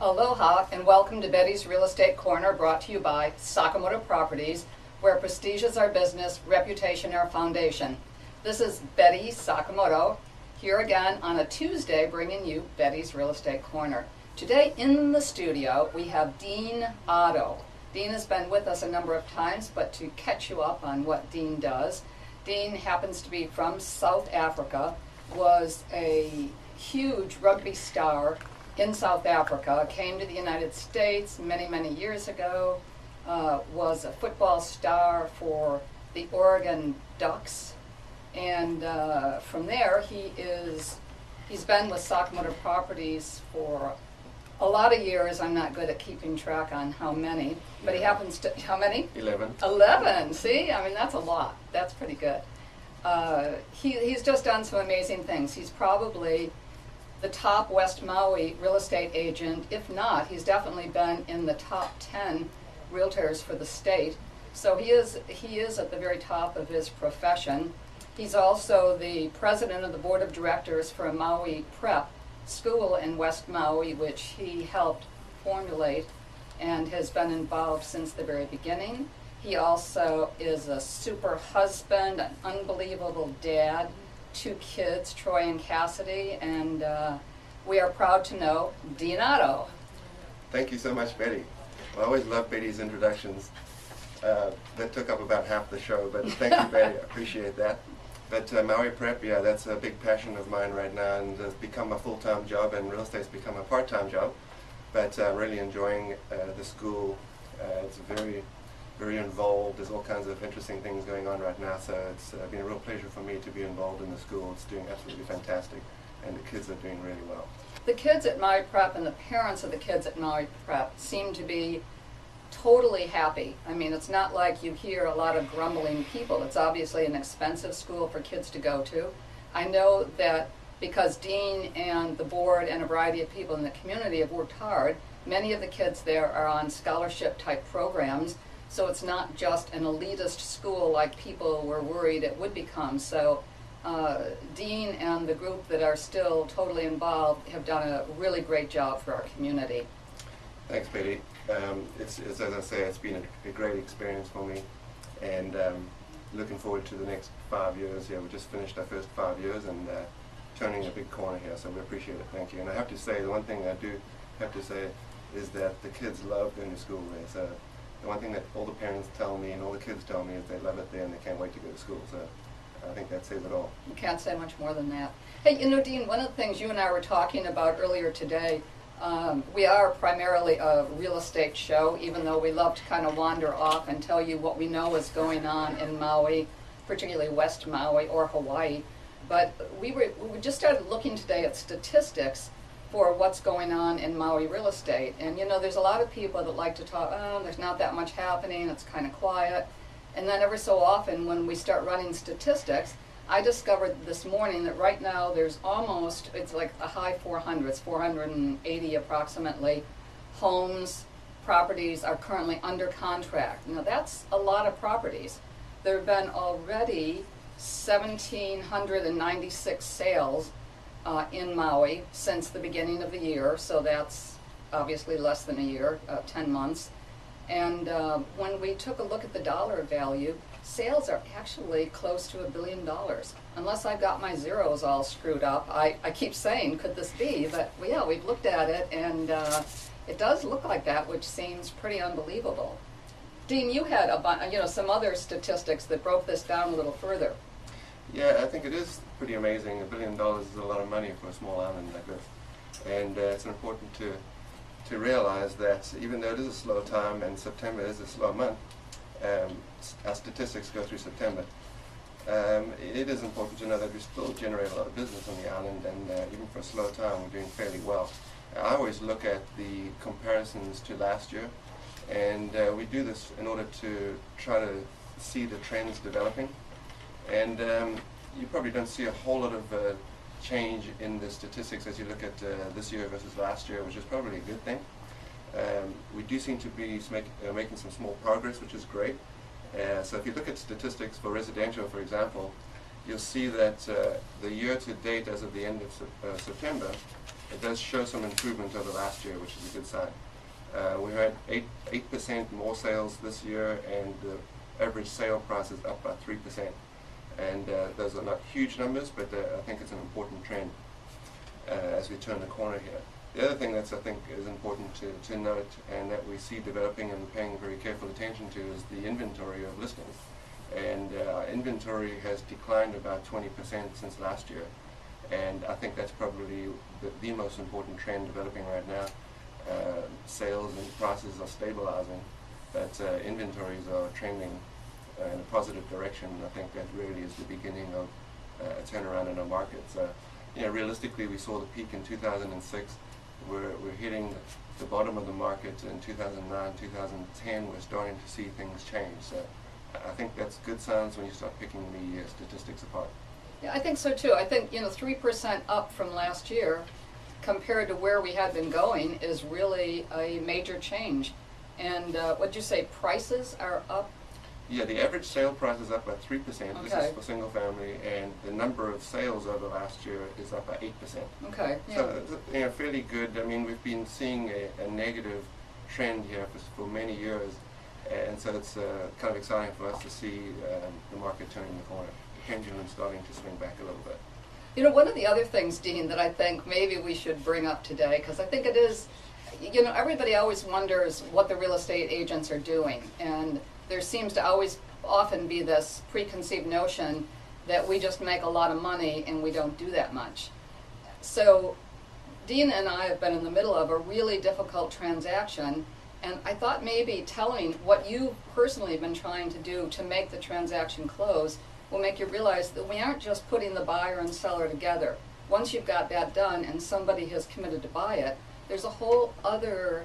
Aloha and welcome to Betty's Real Estate Corner, brought to you by Sakamoto Properties, where prestige is our business, reputation our foundation. This is Betty Sakamoto, here again on a Tuesday bringing you Betty's Real Estate Corner. Today in the studio we have Dean Otto. Dean has been with us a number of times, but to catch you up on what Dean does, Dean happens to be from South Africa, was a huge rugby star in South Africa, came to the United States many years ago, was a football star for the Oregon Ducks, and from there he's been with Sakamoto Properties for a lot of years. I'm not good at keeping track on how many, but he happens to, how many? 11. 11, see? I mean, that's a lot. That's pretty good. He's just done some amazing things. He's probably the top West Maui real estate agent. If not, he's definitely been in the top 10 realtors for the state. So he is at the very top of his profession. He's also the president of the board of directors for a Maui prep school in West Maui, which he helped formulate and has been involved since the very beginning. He also is a super husband, an unbelievable dad, 2 kids, Troy and Cassidy, and we are proud to know Dean Otto. Thank you so much, Betty. I always love Betty's introductions. That took up about half the show, but thank you, Betty. I appreciate that. But Maui Prep, yeah, that's a big passion of mine right now, and it's become a full-time job, and real estate's become a part-time job. But I'm really enjoying the school. It's very involved. There's all kinds of interesting things going on right now, so it's been a real pleasure for me to be involved in the school. It's doing absolutely fantastic, and the kids are doing really well. The kids at Maui Prep and the parents of the kids at Maui Prep seem to be totally happy. I mean, it's not like you hear a lot of grumbling people. It's obviously an expensive school for kids to go to. I know that because Dean and the board and a variety of people in the community have worked hard, many of the kids there are on scholarship type programs, so it's not just an elitist school like people were worried it would become. So Dean and the group that are still totally involved have done a really great job for our community. Thanks, Betty. It's as I say, it's been a great experience for me, and looking forward to the next 5 years. Yeah, we just finished our first 5 years and turning a big corner here, so we appreciate it. Thank you. And I have to say, the one thing I do have to say is that the kids love going to school there. So the one thing that all the parents tell me and all the kids tell me is they love it there and they can't wait to go to school. So I think that says it all. You can't say much more than that. Hey, you know, Dean, one of the things you and I were talking about earlier today, we are primarily a real estate show, even though we love to kind of wander off and tell you what we know is going on in Maui, particularly West Maui or Hawaii. But we just started looking today at statistics for what's going on in Maui real estate. And you know, there's a lot of people that like to talk, oh, there's not that much happening, it's kind of quiet. And then every so often when we start running statistics, I discovered this morning that right now there's almost, it's like a high 400s, 480 approximately, homes, properties are currently under contract. Now that's a lot of properties. There have been already 1,796 sales in Maui since the beginning of the year, so that's obviously less than a year, 10 months. And when we took a look at the dollar value, sales are actually close to $1 billion. Unless I've got my zeros all screwed up, I keep saying, could this be? But well, yeah, we've looked at it, and it does look like that, which seems pretty unbelievable. Dean, you had some other statistics that broke this down a little further. Yeah, I think it is pretty amazing. $1 billion is a lot of money for a small island like this, and it's important to realize that even though it is a slow time and September is a slow month, our statistics go through September. It is important to know that we still generate a lot of business on the island, and even for a slow time we're doing fairly well. I always look at the comparisons to last year, and we do this in order to try to see the trends developing. And you probably don't see a whole lot of change in the statistics as you look at this year versus last year, which is probably a good thing. We do seem to be making some small progress, which is great. So if you look at statistics for residential, for example, you'll see that the year to date as of the end of September, it does show some improvement over last year, which is a good sign. We had 8% more sales this year, and the average sale price is up by 3%. And those are not huge numbers, but I think it's an important trend as we turn the corner here. The other thing that's, I think, is important to note, and that we see developing and paying very careful attention to, is the inventory of listings. And inventory has declined about 20% since last year, and I think that's probably the most important trend developing right now. Sales and prices are stabilizing, but inventories are trending in a positive direction. I think that really is the beginning of a turnaround in our market. So, realistically, we saw the peak in 2006. We're hitting the bottom of the market in 2009, 2010. We're starting to see things change. So I think that's good signs when you start picking the statistics apart. Yeah, I think so too. I think 3% up from last year compared to where we had been going is really a major change. And what'd you say, prices are up? Yeah, the average sale price is up by 3%. Okay. This is for single family, and the number of sales over last year is up by 8%. Okay. Yeah. So, fairly good. I mean, we've been seeing a negative trend here for many years, and so it's kind of exciting for us to see the market turning the corner. The pendulum starting to swing back a little bit. One of the other things, Dean, that I think maybe we should bring up today, because I think it is, everybody always wonders what the real estate agents are doing, and there seems to often be this preconceived notion that we just make a lot of money and we don't do that much. So Dean and I have been in the middle of a really difficult transaction, and I thought maybe telling what you personally have been trying to do to make the transaction close will make you realize that we aren't just putting the buyer and seller together. Once you've got that done and somebody has committed to buy it, there's a whole other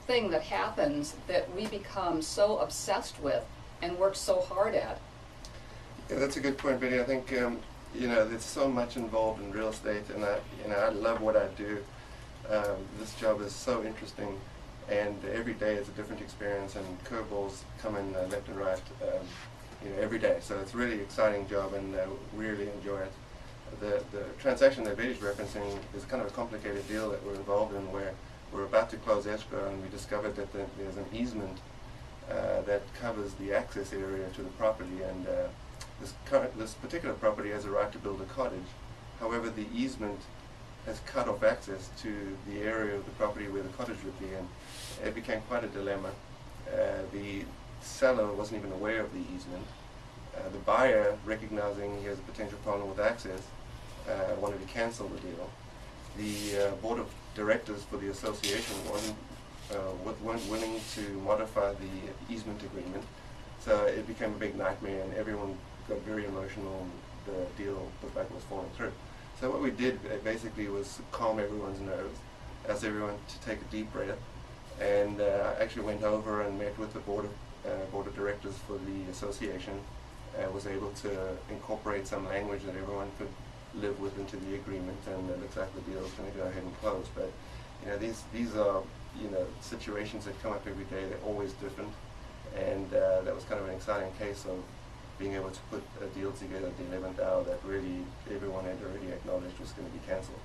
thing that happens that we become so obsessed with and work so hard at. Yeah, that's a good point, Betty. I think there's so much involved in real estate, and I love what I do. This job is so interesting, and every day is a different experience, and curveballs come in left and right, every day. So it's a really exciting job, and really enjoy it. The transaction that Betty's referencing is kind of a complicated deal that we're involved in, where we're about to close escrow, and we discovered that there's an easement that covers the access area to the property, and this particular property has a right to build a cottage. However, the easement has cut off access to the area of the property where the cottage would be in. It became quite a dilemma. The seller wasn't even aware of the easement. The buyer, recognizing he has a potential problem with access, wanted to cancel the deal. The board of directors for the association weren't willing to modify the easement agreement, so it became a big nightmare, and everyone got very emotional, and the deal looked like it was falling through. So what we did basically was calm everyone's nerves, asked everyone to take a deep breath, and I actually went over and met with the board of directors for the association, and was able to incorporate some language that everyone could live with into the agreement, and it looks like the deal is going to go ahead and close. But these are situations that come up every day. They're always different, and that was kind of an exciting case of being able to put a deal together at the 11th hour that really everyone had already acknowledged was going to be cancelled.